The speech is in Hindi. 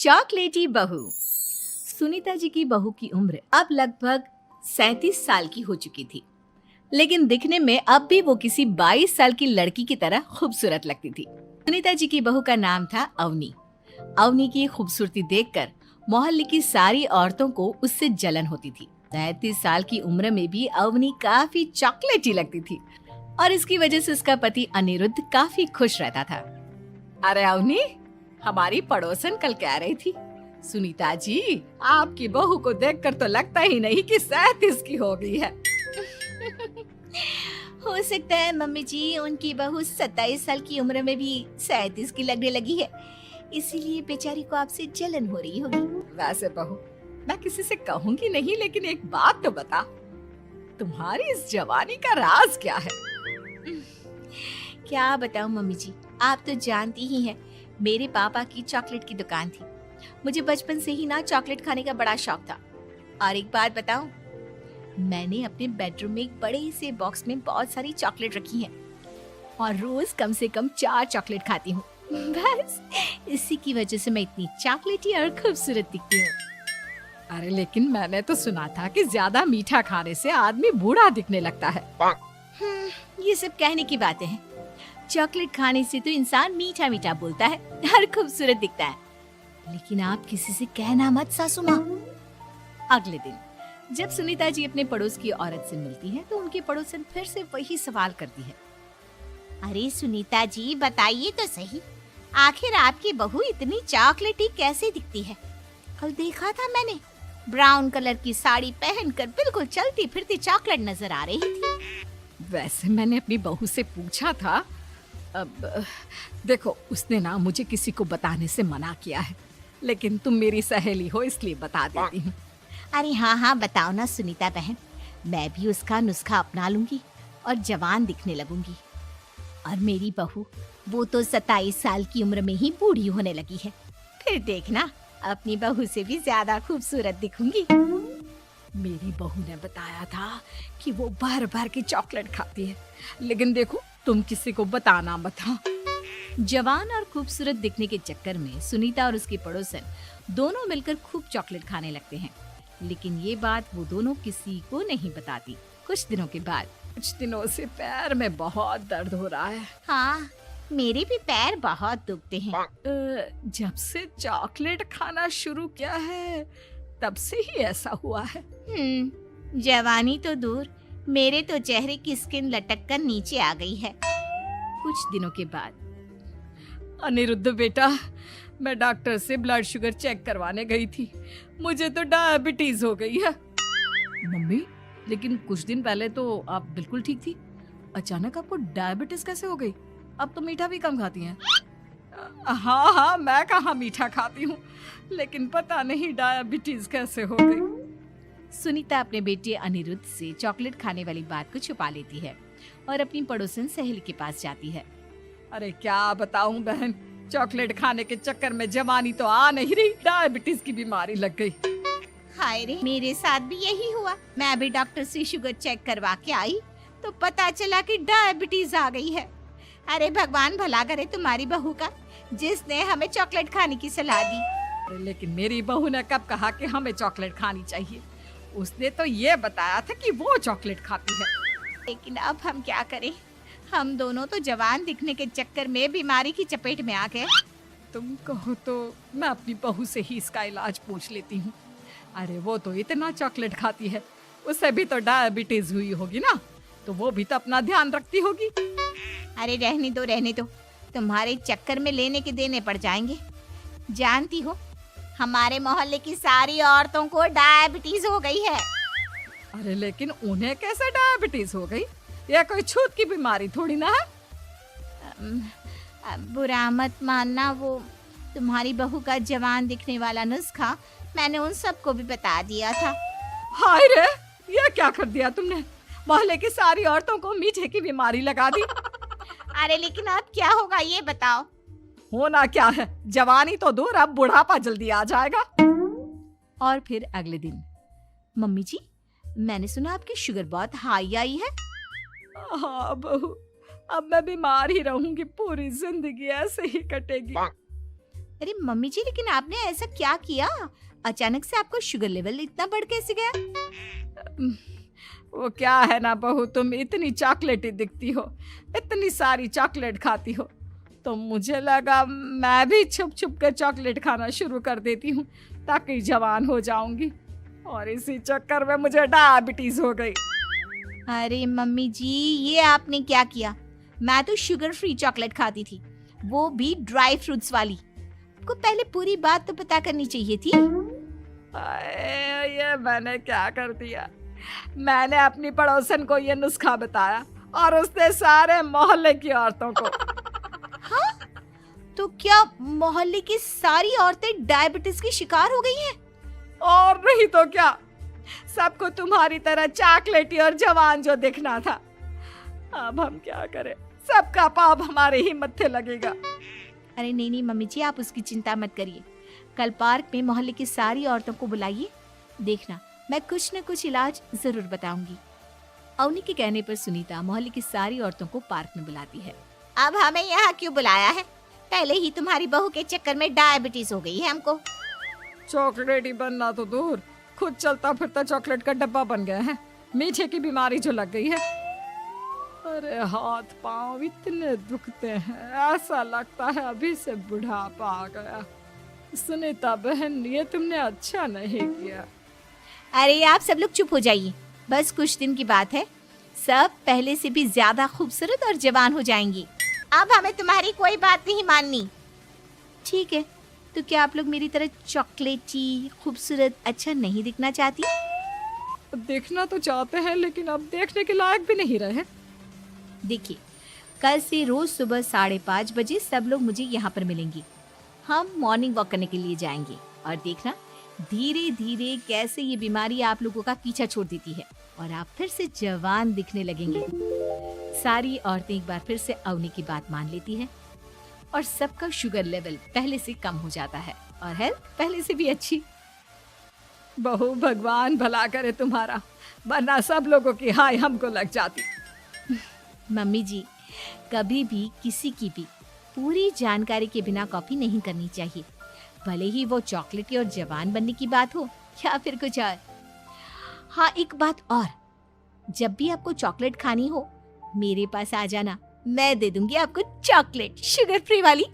चॉकलेटी बहू। सुनीता जी की बहू की उम्र अब लगभग 37 साल की हो चुकी थी, लेकिन दिखने में अब भी वो किसी 22 साल की लड़की की तरह खूबसूरत लगती थी। सुनीता जी की बहू का नाम था अवनी। अवनी की खूबसूरती देखकर मोहल्ले की सारी औरतों को उससे जलन होती थी। 37 साल की उम्र में भी अवनी काफी चॉकलेटी लगती थी और इसकी वजह से उसका पति अनिरुद्ध काफी खुश रहता था। अरे अवनी, हमारी पड़ोसन कल कह रही थी, सुनीता जी आपकी बहू को देखकर तो लगता ही नहीं कि 37 की हो गई है। हो सकता है मम्मी जी उनकी बहू 27 साल की उम्र में भी 37 की लगने लगी है, इसीलिए बेचारी को आपसे जलन हो रही होगी। वैसे बहू, मैं किसी से कहूंगी नहीं, लेकिन एक बात तो बता, तुम्हारी इस जवानी का राज क्या है? क्या बताऊं मम्मी जी, आप तो जानती ही हैं, मेरे पापा की चॉकलेट की दुकान थी। मुझे बचपन से ही ना चॉकलेट खाने का बड़ा शौक था। और एक बात बताऊं, मैंने अपने बेडरूम में एक बड़े से बॉक्स में बहुत सारी चॉकलेट रखी हैं और रोज कम से कम 4 चॉकलेट खाती हूँ। बस इसी की वजह से मैं इतनी चॉकलेटी और खूबसूरत दिखती हूँ। अरे लेकिन मैंने तो सुना था कि ज्यादा मीठा खाने से आदमी बूढ़ा दिखने लगता है। ये सब कहने की बातें हैं। चॉकलेट खाने से तो इंसान मीठा मीठा बोलता है और खूबसूरत दिखता है। लेकिन आप किसी से कहना मत सासू माँ। अगले दिन जब सुनीता जी अपने पड़ोस की औरत से मिलती है तो उनकी पड़ोसन फिर से वही सवाल करती है। अरे सुनीता जी बताइए तो सही, आखिर आपकी बहू इतनी चॉकलेटी कैसे दिखती है? कल देखा था मैंने, ब्राउन कलर की साड़ी पहनकर बिल्कुल चलती फिरती चॉकलेट नजर आ रही थी। वैसे मैंने अपनी बहू से पूछा था। अब देखो, उसने ना मुझे किसी को बताने से मना किया है, लेकिन तुम मेरी सहेली हो इसलिए बता देती हूँ। अरे हाँ बताओ ना सुनीता बहन, मैं भी उसका नुस्खा अपना लूंगी और जवान दिखने लगूंगी। और मेरी बहू वो तो 27 साल की उम्र में ही बूढ़ी होने लगी है, फिर देखना अपनी बहू से भी ज्यादा खूबसूरत दिखूंगी। मेरी बहू ने बताया था कि वो भर भर की चॉकलेट खाती है, लेकिन देखो तुम किसी को बताना मत। हाँ। जवान और खूबसूरत दिखने के चक्कर में सुनीता और उसकी पड़ोसन दोनों मिलकर खूब चॉकलेट खाने लगते हैं, लेकिन ये बात वो दोनों किसी को नहीं बताती। कुछ दिनों के बाद, कुछ दिनों से पैर में बहुत दर्द हो रहा है। हाँ, मेरे भी पैर बहुत दुखते हैं। जब से चॉकलेट खाना शुरू किया है तब से ही ऐसा हुआ है। जवानी तो दूर, मेरे तो चेहरे की स्किन लटक कर नीचे आ गई है। कुछ दिनों के बाद, अनिरुद्ध बेटा, मैं डॉक्टर से ब्लड शुगर चेक करवाने गई थी, मुझे तो डायबिटीज हो गई है। मम्मी, लेकिन कुछ दिन पहले तो आप बिल्कुल ठीक थी, अचानक आपको डायबिटीज कैसे हो गई? अब तो मीठा भी कम खाती हैं। हाँ, मैं कहाँ मीठा खाती हूँ, लेकिन पता नहीं डायबिटीज कैसे हो गई। सुनीता अपने बेटे अनिरुद्ध से चॉकलेट खाने वाली बात को छुपा लेती है और अपनी पड़ोसन सहेली के पास जाती है। अरे क्या बताऊं बहन, चॉकलेट खाने के चक्कर में जवानी तो आ नहीं रही, डायबिटीज की बीमारी लग गई। हाय रे, मेरे साथ भी यही हुआ। मैं भी डॉक्टर से शुगर चेक करवा के आई तो पता चला कि डायबिटीज आ गई है। अरे भगवान भला करे तुम्हारी बहू का, जिसने हमें चॉकलेट खाने की सलाह दी। लेकिन मेरी बहू ने कब कहा कि हमें चॉकलेट खानी चाहिए? उसने तो ये बताया था कि वो चॉकलेट खाती है। लेकिन अब हम क्या करें, हम दोनों तो जवान दिखने के चक्कर में बीमारी की चपेट में आ गए। तुम कहो तो मैं अपनी बहू से ही इसका इलाज पूछ लेती हूँ। अरे वो तो इतना चॉकलेट खाती है, उसे भी तो डायबिटीज हुई होगी ना, तो वो भी तो अपना ध्यान रखती होगी। अरे रहने दो, तुम्हारे चक्कर में लेने के देने पड़ जाएंगे। जानती हो, हमारे मोहल्ले की सारी औरतों को डायबिटीज हो गई है। अरे लेकिन उन्हें कैसे डायबिटीज हो गई? यह कोई छूत की बीमारी थोड़ी ना है। बुरा मत मानना, वो तुम्हारी बहू का जवान दिखने वाला नुस्खा मैंने उन सबको भी बता दिया था। हाय रे, ये क्या कर दिया तुमने? मोहल्ले की सारी औरतों को मीठे की बीमारी लगा दी। अरे लेकिन अब क्या होगा ये बताओ। होना क्या है, जवानी तो दूर, अब बुढ़ापा जल्दी आ जाएगा। और फिर अगले दिन, मम्मी जी, मैंने सुना आपकी शुगर बहुत हाई आई है। हाँ बहू, अब मैं बीमार ही रहूंगी, पूरी जिंदगी ऐसे ही कटेगी। अरे मम्मी जी, लेकिन आपने ऐसा क्या किया? अचानक से आपको शुगर लेवल इतना बढ़ कैसे गया? वो क्या है ना बहू, तुम इतनी चॉकलेटी दिखती हो, इतनी सारी चॉकलेट खाती हो, तो मुझे लगा मैं भी छुप छुप कर चॉकलेट खाना शुरू कर देती हूँ ताकि जवान हो जाऊंगी, और इसी चक्कर में मुझे डायबिटीज हो गई। अरे मम्मी जी, ये आपने क्या किया? मैं तो शुगर फ्री चॉकलेट खाती थी, वो भी ड्राई फ्रूट्स वाली। आपको पहले पूरी बात तो पता करनी चाहिए थी। ये मैंने क्या कर दिया? मैंने अपनी पड़ोसन को ये नुस्खा बताया और उसने सारे मोहल्ले की औरतों को। हाँ? तो क्या मोहल्ले की सारी औरतें डायबिटीज की शिकार हो गई हैं? और नहीं तो क्या, सबको तुम्हारी तरह चॉकलेटी और जवान जो दिखना था। अब हम क्या करें, सबका पाप हमारे ही मत्थे लगेगा। अरे नहीं नहीं मम्मी जी, आप उसकी चिंता मत करिए। कल पार्क में मोहल्ले की सारी औरतों को बुलाइए, देखना मैं कुछ न कुछ इलाज जरूर बताऊंगी। अवनी के कहने पर सुनीता मोहल्ले की सारी औरतों को पार्क में बुलाती है। अब हमें यहाँ क्यों बुलाया है? पहले ही तुम्हारी बहू के चक्कर में डायबिटीज हो गई है हमको। चॉकलेट ही बनना तो दूर, खुद चलता फिरता चॉकलेट का डब्बा बन गया है। मीठे की बीमारी जो लग गई है। अरे हाथ पांव इतने दुखते हैं, ऐसा लगता है अभी से बुढ़ापा आ गया। सुनीता बहन, ये तुमने अच्छा नहीं किया। अरे आप सब लोग चुप हो जाइए, बस कुछ दिन की बात है, सब पहले से भी ज्यादा खूबसूरत और जवान हो जाएंगी। अब हमें तुम्हारी कोई बात नहीं माननी। ठीक है, तो क्या आप लोग मेरी तरह चॉकलेटी, खूबसूरत, अच्छा नहीं दिखना चाहती? देखना तो चाहते हैं, लेकिन अब देखने के लायक भी नहीं रहे। देखिए, कल से रोज सुबह 5:30 बजे सब लोग मुझे यहाँ पर मिलेंगे। हम मॉर्निंग वॉक करने के लिए जाएंगे और देखना धीरे धीरे कैसे ये बीमारी आप लोगों का पीछा छोड़ देती है और आप फिर से जवान दिखने लगेंगे। सारी औरतें एक बार फिर से अवनी की बात मान लेती है और सबका शुगर लेवल पहले से कम हो जाता है और हेल्थ पहले से भी अच्छी। बहू, भगवान भला करे तुम्हारा, वरना सब लोगों की हाय हमको लग जाती। मम्मी जी, कभी भी किसी की भी पूरी जानकारी के बिना कॉपी नहीं करनी चाहिए, भले ही वो चॉकलेटी और जवान बनने की बात हो या फिर कुछ और। हाँ, एक बात और, जब भी आपको चॉकलेट खानी हो मेरे पास आ जाना, मैं दे दूंगी आपको चॉकलेट, शुगर फ्री वाली।